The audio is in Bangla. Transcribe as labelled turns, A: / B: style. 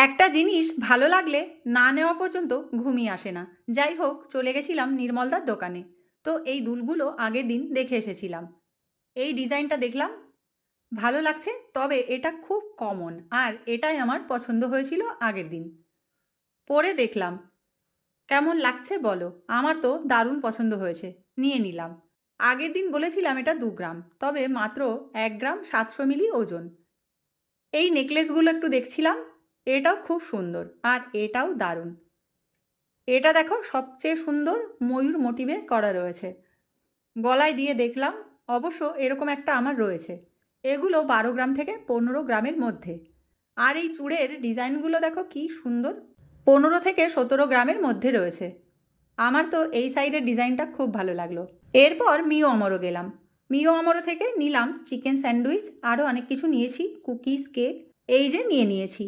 A: একটা জিনিস ভালো লাগলে না নেওয়া পর্যন্ত ঘুমিয়ে আসে না। যাই হোক, চলে গেছিলাম নির্মলদার দোকানে। তো এই দুলগুলো আগের দিন দেখে এসেছিলাম। এই ডিজাইনটা দেখলাম, ভালো লাগছে, তবে এটা খুব কমন আর এটাই আমার পছন্দ হয়েছিল আগের দিন। পরে দেখলাম কেমন লাগছে বলো। আমার তো দারুণ পছন্দ হয়েছে, নিয়ে নিলাম। আগের দিন বলেছিলাম এটা 2 গ্রাম, তবে মাত্র 1 গ্রাম 700 মিলি ওজন। এই নেকলেসগুলো একটু দেখছিলাম, এটাও খুব সুন্দর আর এটাও দারুণ। এটা দেখো, সবচেয়ে সুন্দর ময়ূর মোটিভে করা রয়েছে। গলায় দিয়ে দেখলাম, অবশ্য এরকম একটা আমার রয়েছে। এগুলো 12 গ্রাম থেকে 15 গ্রামের মধ্যে। আর এই চূড়ের ডিজাইনগুলো দেখো কি সুন্দর, 15 থেকে 17 গ্রামের মধ্যে রয়েছে। আমার তো এই সাইডের ডিজাইনটা খুব ভালো লাগলো। এরপর মিও আমরও গেলাম। মিও আমরো থেকে নিলাম চিকেন স্যান্ডউইচ, আরও অনেক কিছু নিয়েছি, কুকিজ, কেক। এই যে নিয়ে নিয়েছি।